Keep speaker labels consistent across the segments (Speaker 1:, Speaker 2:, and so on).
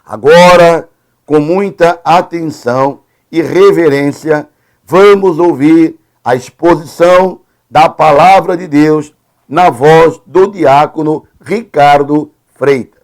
Speaker 1: Agora, com muita atenção e reverência, vamos ouvir a exposição da Palavra de Deus na voz do diácono Ricardo Freitas.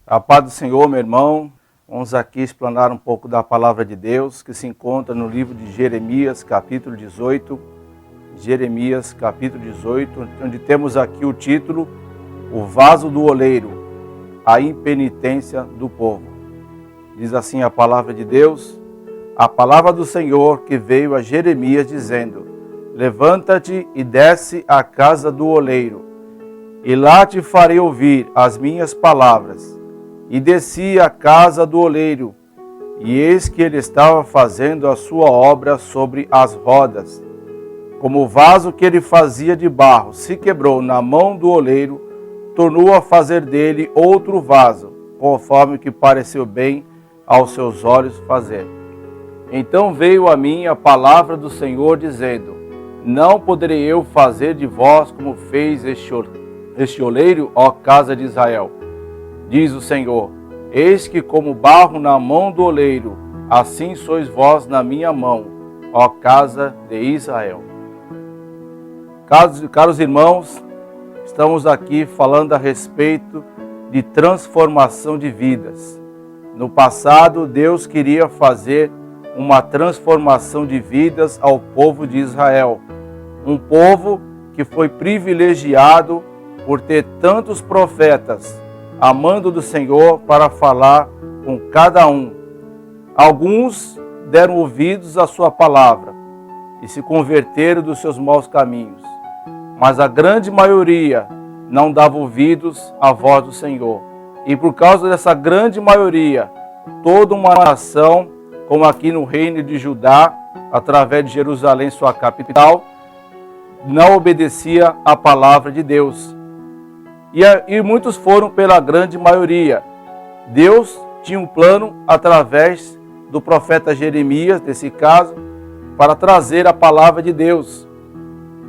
Speaker 2: A paz do Senhor, meu irmão. Vamos aqui explanar um pouco da Palavra de Deus, que se encontra no livro de Jeremias, capítulo 18. Jeremias, capítulo 18, onde temos aqui o título, O Vaso do Oleiro, a impenitência do povo. Diz assim a Palavra de Deus: a palavra do Senhor que veio a Jeremias dizendo: levanta-te e desce à casa do oleiro, e lá te farei ouvir as minhas palavras. E desci à casa do oleiro, e eis que ele estava fazendo a sua obra sobre as rodas. Como o vaso que ele fazia de barro se quebrou na mão do oleiro, tornou a fazer dele outro vaso, conforme o que pareceu bem aos seus olhos fazer. Então veio a mim a palavra do Senhor, dizendo: não poderei eu fazer de vós como fez este oleiro, ó casa de Israel? Diz o Senhor: eis que como barro na mão do oleiro, assim sois vós na minha mão, ó casa de Israel. Caros irmãos, estamos aqui falando a respeito de transformação de vidas. No passado, Deus queria fazer uma transformação de vidas ao povo de Israel. Um povo que foi privilegiado por ter tantos profetas, amando do Senhor para falar com cada um. Alguns deram ouvidos à sua palavra e se converteram dos seus maus caminhos. Mas a grande maioria não dava ouvidos à voz do Senhor. E por causa dessa grande maioria, toda uma nação, como aqui no reino de Judá, através de Jerusalém, sua capital, não obedecia à palavra de Deus. E muitos foram pela grande maioria. Deus tinha um plano através do profeta Jeremias, nesse caso, para trazer a palavra de Deus.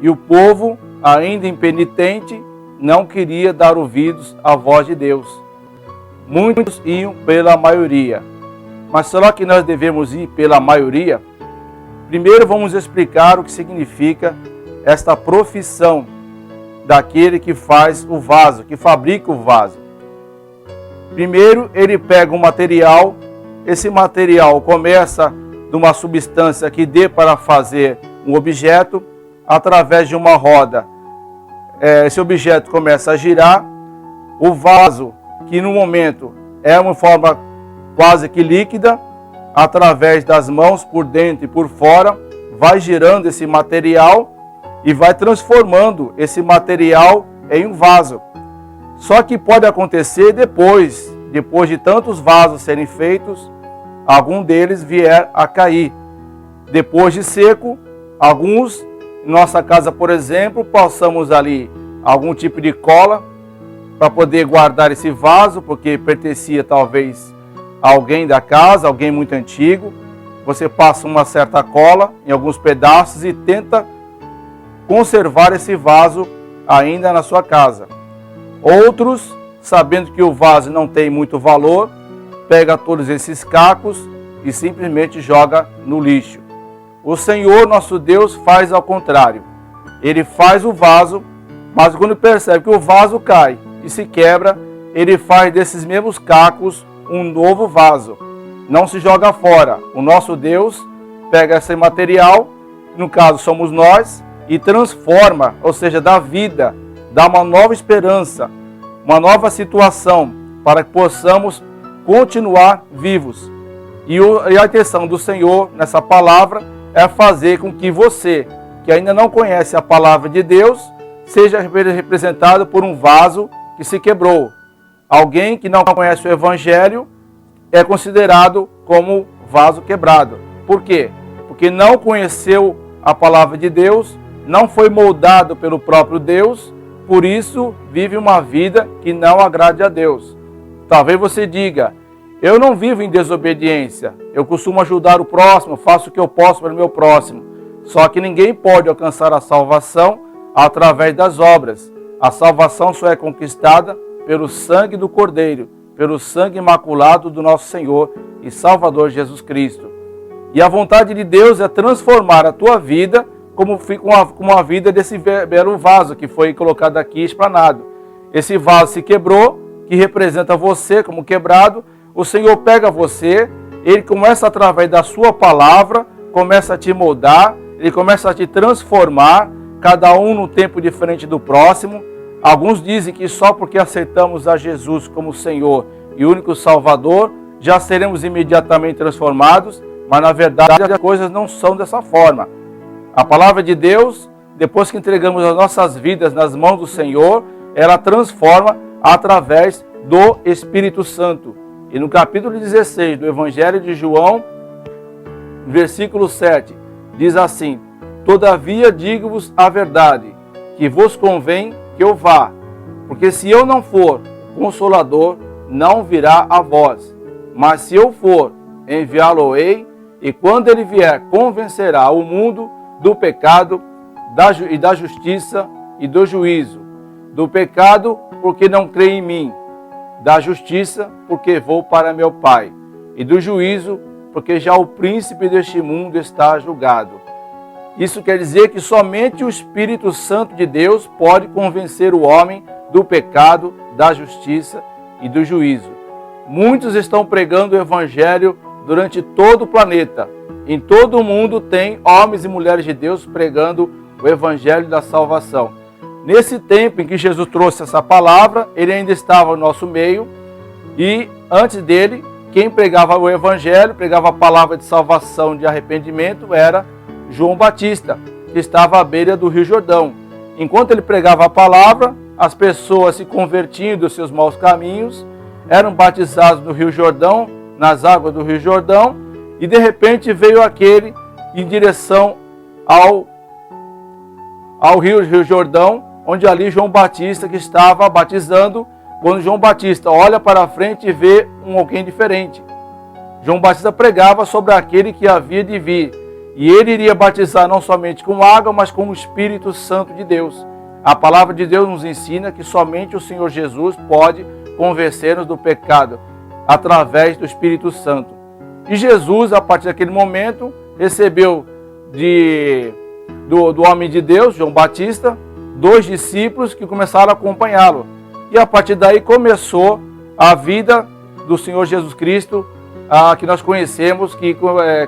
Speaker 2: E o povo, ainda impenitente, não queria dar ouvidos à voz de Deus. Muitos iam pela maioria. Mas será que nós devemos ir pela maioria? Primeiro vamos explicar o que significa esta profissão daquele que faz o vaso, que fabrica o vaso. Primeiro ele pega um material, esse material começa de uma substância que dê para fazer um objeto, através de uma roda. Esse objeto começa a girar, o vaso, que no momento é uma forma quase que líquida, através das mãos por dentro e por fora, vai girando esse material e vai transformando esse material em um vaso. Só que pode acontecer depois de tantos vasos serem feitos, algum deles vier a cair. Depois de seco, alguns, em nossa casa, por exemplo, passamos ali algum tipo de cola para poder guardar esse vaso, porque pertencia talvez a alguém da casa, alguém muito antigo. Você passa uma certa cola em alguns pedaços e tenta conservar esse vaso ainda na sua casa. Outros, sabendo que o vaso não tem muito valor, pega todos esses cacos e simplesmente joga no lixo. O Senhor, nosso Deus, faz ao contrário. Ele faz o vaso, mas quando percebe que o vaso cai e se quebra, ele faz desses mesmos cacos um novo vaso. Não se joga fora. O nosso Deus pega esse material, no caso somos nós, e transforma, ou seja, dá vida, dá uma nova esperança, uma nova situação, para que possamos continuar vivos. E a intenção do Senhor nessa palavra é fazer com que você, que ainda não conhece a palavra de Deus, seja representado por um vaso que se quebrou. Alguém que não conhece o Evangelho é considerado como vaso quebrado. Por quê? Porque não conheceu a palavra de Deus, não foi moldado pelo próprio Deus, por isso vive uma vida que não agrade a Deus. Talvez você diga: eu não vivo em desobediência, eu costumo ajudar o próximo, faço o que eu posso para o meu próximo. Só que ninguém pode alcançar a salvação através das obras. A salvação só é conquistada pelo sangue do Cordeiro, pelo sangue imaculado do nosso Senhor e Salvador Jesus Cristo. E a vontade de Deus é transformar a tua vida como a vida desse belo vaso que foi colocado aqui explanado. Esse vaso se quebrou, que representa você como quebrado. O Senhor pega você, Ele começa através da sua palavra, começa a te moldar, Ele começa a te transformar, cada um num tempo diferente do próximo. Alguns dizem que só porque aceitamos a Jesus como Senhor e único Salvador, já seremos imediatamente transformados, mas na verdade as coisas não são dessa forma. A palavra de Deus, depois que entregamos as nossas vidas nas mãos do Senhor, ela transforma através do Espírito Santo. E no capítulo 16 do Evangelho de João, versículo 7, diz assim: todavia digo-vos a verdade, que vos convém que eu vá, porque se eu não for, o Consolador não virá a vós, mas se eu for, enviá-lo-ei, e quando ele vier, convencerá o mundo do pecado e da justiça e do juízo. Do pecado, porque não crê em mim, da justiça, porque vou para meu Pai, e do juízo, porque já o príncipe deste mundo está julgado. Isso quer dizer que somente o Espírito Santo de Deus pode convencer o homem do pecado, da justiça e do juízo. Muitos estão pregando o Evangelho durante todo o planeta. Em todo o mundo tem homens e mulheres de Deus pregando o Evangelho da salvação. Nesse tempo em que Jesus trouxe essa palavra, ele ainda estava no nosso meio, e antes dele, quem pregava o Evangelho, pregava a palavra de salvação, de arrependimento, era João Batista, que estava à beira do Rio Jordão. Enquanto ele pregava a palavra, as pessoas se convertiam dos seus maus caminhos, eram batizados no Rio Jordão, nas águas do Rio Jordão, e de repente veio aquele em direção ao Rio Jordão, onde ali João Batista que estava batizando. Quando João Batista olha para frente e vê alguém diferente. João Batista pregava sobre aquele que havia de vir, e ele iria batizar não somente com água, mas com o Espírito Santo de Deus. A palavra de Deus nos ensina que somente o Senhor Jesus pode convencer-nos do pecado, através do Espírito Santo. E Jesus, a partir daquele momento, recebeu do homem de Deus, João Batista, 2 discípulos que começaram a acompanhá-lo. E a partir daí começou a vida do Senhor Jesus Cristo, que nós conhecemos, que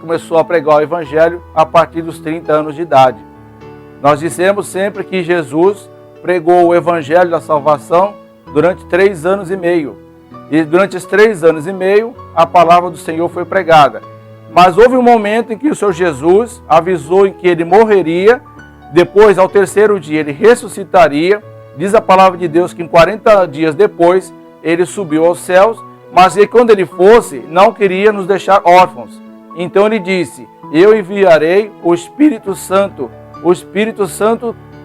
Speaker 2: começou a pregar o Evangelho a partir dos 30 anos de idade. Nós dissemos sempre que Jesus pregou o Evangelho da salvação durante 3 anos e meio. E durante esses 3 anos e meio, a palavra do Senhor foi pregada. Mas houve um momento em que o Senhor Jesus avisou em que ele morreria, depois, ao 3º dia, ele ressuscitaria. Diz a palavra de Deus que em 40 dias depois, ele subiu aos céus, mas que quando ele fosse, não queria nos deixar órfãos. Então ele disse: eu enviarei o Espírito Santo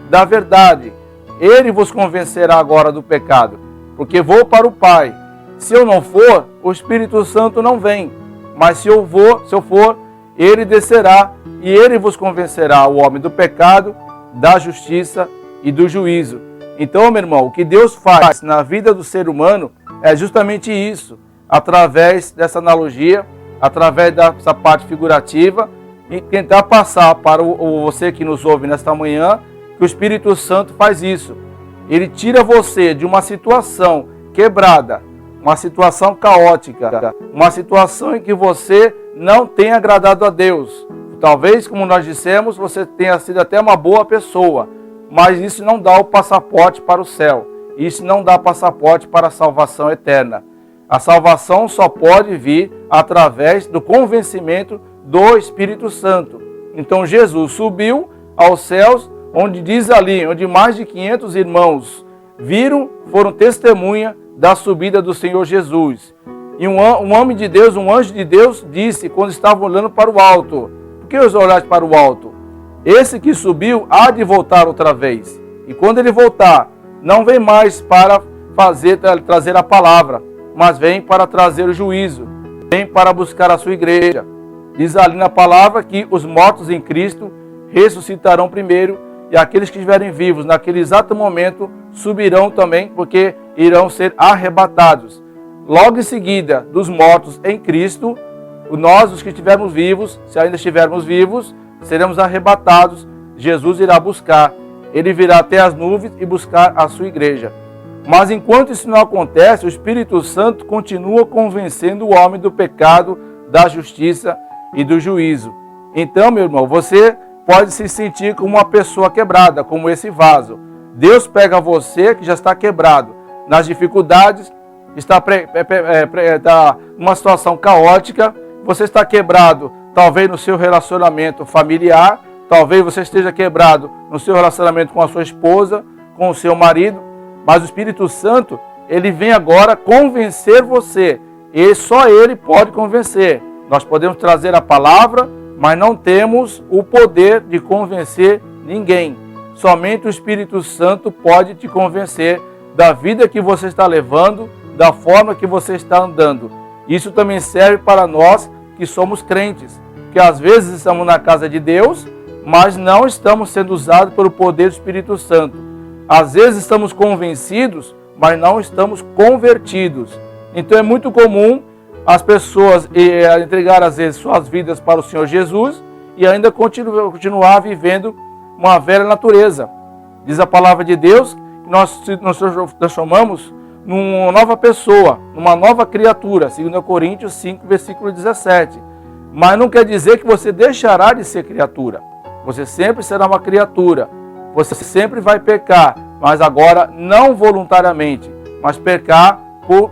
Speaker 2: da verdade. Ele vos convencerá agora do pecado, porque vou para o Pai. Se eu não for, o Espírito Santo não vem. Mas se eu for, ele descerá, e ele vos convencerá, o homem, do pecado, da justiça e do juízo. Então, meu irmão, o que Deus faz na vida do ser humano é justamente isso, através dessa analogia, através dessa parte figurativa, e tentar passar para você que nos ouve nesta manhã, que o Espírito Santo faz isso. Ele tira você de uma situação quebrada, uma situação caótica, uma situação em que você não tem agradado a Deus. Talvez, como nós dissemos, você tenha sido até uma boa pessoa, mas isso não dá o passaporte para o céu. Isso não dá passaporte para a salvação eterna. A salvação só pode vir através do convencimento do Espírito Santo. Então Jesus subiu aos céus, onde diz ali, onde mais de 500 irmãos foram testemunha da subida do Senhor Jesus. E um homem de Deus, um anjo de Deus, disse, quando estavam olhando para o alto: por que os olhaste para o alto? Esse que subiu há de voltar outra vez. E quando ele voltar, não vem mais para trazer a palavra, mas vem para trazer o juízo, vem para buscar a sua igreja. Diz ali na palavra que os mortos em Cristo ressuscitarão primeiro, e aqueles que estiverem vivos naquele exato momento subirão também, porque irão ser arrebatados. logo em seguida dos mortos em Cristo, nós, os que estivermos vivos, se ainda estivermos vivos, seremos arrebatados. Jesus irá buscar, ele virá até as nuvens e buscar a sua igreja. Mas enquanto isso não acontece, o Espírito Santo continua convencendo o homem do pecado, da justiça e do juízo. Então, meu irmão, você pode se sentir como uma pessoa quebrada, como esse vaso. Deus pega você que já está quebrado, nas dificuldades, está numa situação caótica, você está quebrado, talvez no seu relacionamento familiar, talvez você esteja quebrado no seu relacionamento com a sua esposa, com o seu marido, mas o Espírito Santo, ele vem agora convencer você, e só ele pode convencer. Nós podemos trazer a palavra, mas não temos o poder de convencer ninguém. Somente o Espírito Santo pode te convencer da vida que você está levando, da forma que você está andando. Isso também serve para nós que somos crentes, que às vezes estamos na casa de Deus, mas não estamos sendo usados pelo poder do Espírito Santo. Às vezes estamos convencidos, mas não estamos convertidos. Então é muito comum as pessoas entregar às vezes suas vidas para o Senhor Jesus e ainda continuar vivendo uma velha natureza. Diz a palavra de Deus que nós transformamos numa nova pessoa, numa nova criatura, 2 Coríntios 5, versículo 17. Mas não quer dizer que você deixará de ser criatura. Você sempre será uma criatura. Você sempre vai pecar, mas agora não voluntariamente, mas pecar por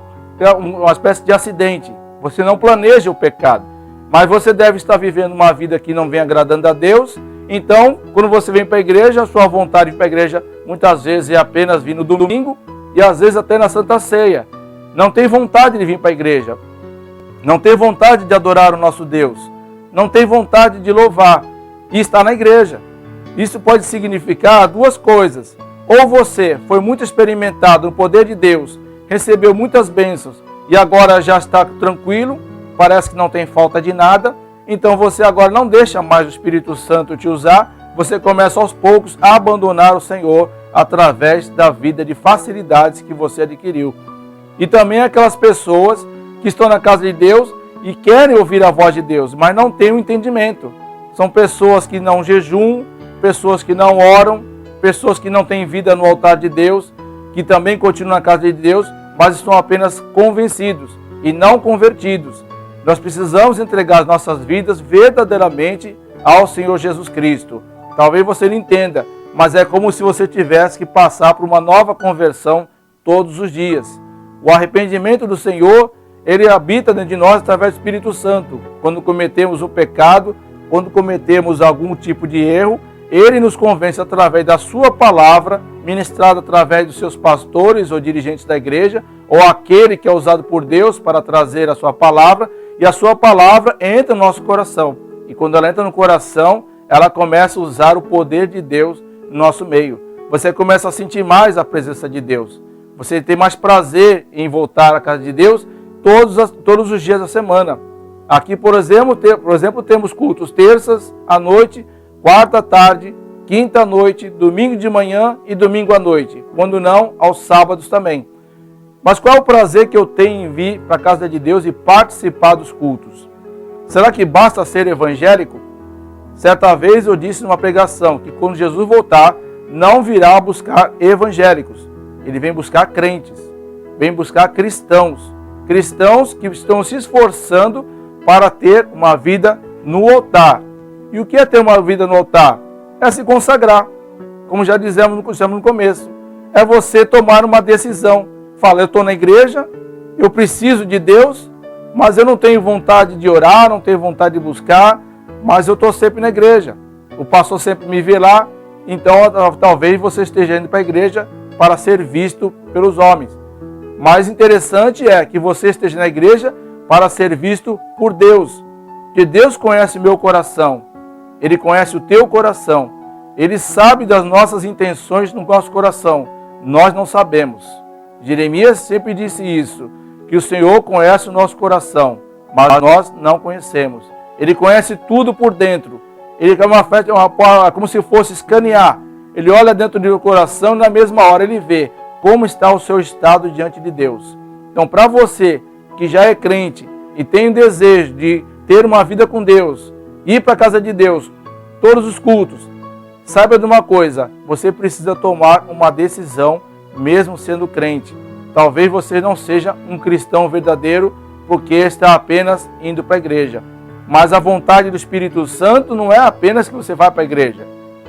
Speaker 2: uma espécie de acidente. Você não planeja o pecado, mas você deve estar vivendo uma vida que não vem agradando a Deus. Então, quando você vem para a igreja, a sua vontade de ir para a igreja muitas vezes é apenas vir no domingo e às vezes até na Santa Ceia. Não tem vontade de vir para a igreja, não tem vontade de adorar o nosso Deus, não tem vontade de louvar e está na igreja. Isso pode significar duas coisas. Ou você foi muito experimentado no poder de Deus, recebeu muitas bênçãos e agora já está tranquilo, parece que não tem falta de nada, então você agora não deixa mais o Espírito Santo te usar, você começa aos poucos a abandonar o Senhor através da vida de facilidades que você adquiriu. E também aquelas pessoas que estão na casa de Deus e querem ouvir a voz de Deus, mas não têm o entendimento. São pessoas que não jejuam, pessoas que não oram, pessoas que não têm vida no altar de Deus, que também continuam na casa de Deus, mas estão apenas convencidos e não convertidos. Nós precisamos entregar as nossas vidas verdadeiramente ao Senhor Jesus Cristo. Talvez você não entenda, mas é como se você tivesse que passar por uma nova conversão todos os dias. O arrependimento do Senhor, ele habita dentro de nós através do Espírito Santo. Quando cometemos o pecado, quando cometemos algum tipo de erro, ele nos convence através da sua palavra, ministrada através dos seus pastores ou dirigentes da igreja, ou aquele que é usado por Deus para trazer a sua palavra, e a sua palavra entra no nosso coração. E quando ela entra no coração, ela começa a usar o poder de Deus no nosso meio. Você começa a sentir mais a presença de Deus. Você tem mais prazer em voltar à casa de Deus todos os dias da semana. Aqui, por exemplo, temos cultos terças à noite, quarta à tarde, quinta à noite, domingo de manhã e domingo à noite. Quando não, aos sábados também. Mas qual é o prazer que eu tenho em vir para a casa de Deus e participar dos cultos? Será que basta ser evangélico? Certa vez eu disse numa pregação que quando Jesus voltar, não virá buscar evangélicos. Ele vem buscar crentes, vem buscar cristãos. Cristãos que estão se esforçando para ter uma vida no altar. E o que é ter uma vida no altar? É se consagrar, como já dissemos no começo. É você tomar uma decisão. Fala, eu estou na igreja, eu preciso de Deus, mas eu não tenho vontade de orar, não tenho vontade de buscar, mas eu estou sempre na igreja. O pastor sempre me vê lá, então talvez você esteja indo para a igreja para ser visto pelos homens. Mais interessante é que você esteja na igreja para ser visto por Deus. Que Deus conhece o meu coração, Ele conhece o teu coração, Ele sabe das nossas intenções no nosso coração, nós não sabemos. Jeremias sempre disse isso, que o Senhor conhece o nosso coração, mas nós não conhecemos. Ele conhece tudo por dentro. Ele é como se fosse escanear. Ele olha dentro do coração e na mesma hora ele vê como está o seu estado diante de Deus. Então, para você que já é crente e tem o desejo de ter uma vida com Deus, ir para a casa de Deus, todos os cultos, saiba de uma coisa, você precisa tomar uma decisão mesmo sendo crente. Talvez você não seja um cristão verdadeiro porque está apenas indo para a igreja. Mas a vontade do Espírito Santo não é apenas que você vá para a igreja.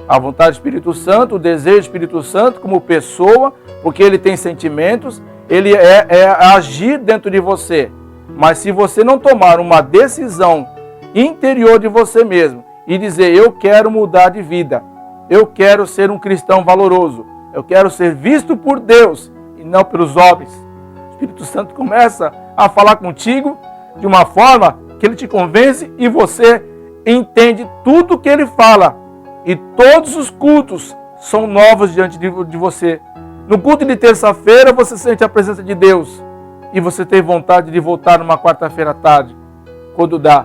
Speaker 2: A vontade do Espírito Santo, o desejo do Espírito Santo como pessoa, porque ele tem sentimentos, ele é agir dentro de você. Mas se você não tomar uma decisão interior de você mesmo e dizer, eu quero mudar de vida, eu quero ser um cristão valoroso, eu quero ser visto por Deus e não pelos homens, o Espírito Santo começa a falar contigo de uma forma que ele te convence e você entende tudo que ele fala. E todos os cultos são novos diante de você. No culto de terça-feira você sente a presença de Deus e você tem vontade de voltar numa quarta-feira à tarde, quando dá.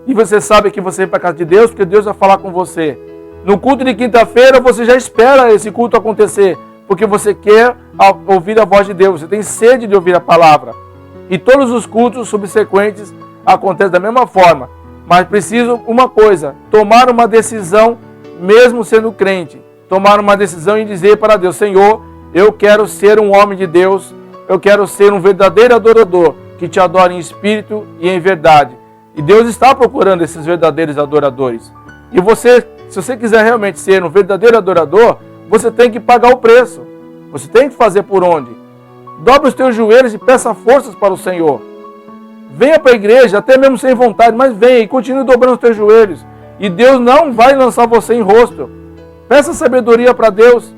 Speaker 2: E você sabe que você vai para a casa de Deus porque Deus vai falar com você. No culto de quinta-feira você já espera esse culto acontecer, porque você quer ouvir a voz de Deus, você tem sede de ouvir a palavra. E todos os cultos subsequentes acontecem da mesma forma. Mas preciso uma coisa, tomar uma decisão mesmo sendo crente. Tomar uma decisão e dizer para Deus, Senhor, eu quero ser um homem de Deus, eu quero ser um verdadeiro adorador, que te adore em espírito e em verdade. E Deus está procurando esses verdadeiros adoradores. E você, se você quiser realmente ser um verdadeiro adorador, você tem que pagar o preço. Você tem que fazer por onde? Dobre os teus joelhos e peça forças para o Senhor. Venha para a igreja, até mesmo sem vontade, mas venha e continue dobrando os teus joelhos. E Deus não vai lançar você em rosto. Peça sabedoria para Deus.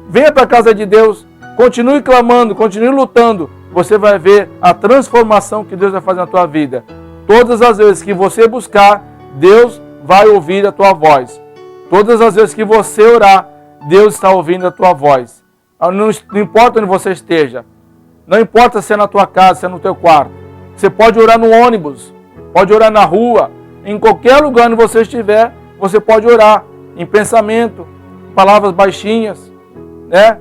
Speaker 2: Venha para a casa de Deus. Continue clamando, continue lutando. Você vai ver a transformação que Deus vai fazer na tua vida. Todas as vezes que você buscar, Deus vai ouvir a tua voz. Todas as vezes que você orar, Deus está ouvindo a tua voz. Não importa onde você esteja. Não importa se é na tua casa, se é no teu quarto. Você pode orar no ônibus, pode orar na rua, em qualquer lugar onde você estiver, você pode orar em pensamento, palavras baixinhas, né?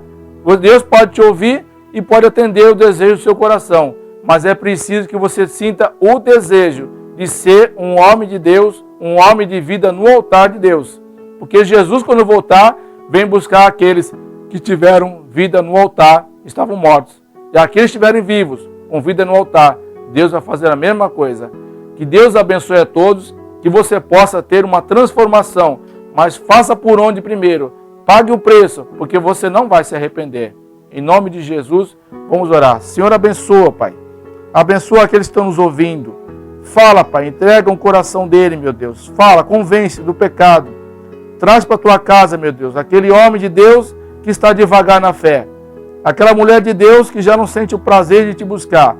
Speaker 2: Deus pode te ouvir e pode atender o desejo do seu coração, mas é preciso que você sinta o desejo de ser um homem de Deus, um homem de vida no altar de Deus, porque Jesus, quando voltar, vem buscar aqueles que tiveram vida no altar, estavam mortos, e aqueles que estiverem vivos, com vida no altar, Deus vai fazer a mesma coisa. Que Deus abençoe a todos, que você possa ter uma transformação, mas faça por onde primeiro. Pague o preço, porque você não vai se arrepender. Em nome de Jesus, vamos orar. Senhor, abençoa, Pai. Abençoa aqueles que estão nos ouvindo. Fala, Pai, entrega o coração dele, meu Deus. Fala, convence do pecado. Traz para a tua casa, meu Deus, aquele homem de Deus que está devagar na fé. Aquela mulher de Deus que já não sente o prazer de te buscar.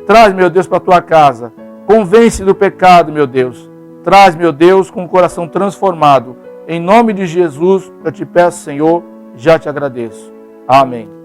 Speaker 2: Traz, meu Deus, para a tua casa. Convence do pecado, meu Deus. Traz, meu Deus, com o coração transformado. Em nome de Jesus, eu te peço, Senhor, já te agradeço. Amém.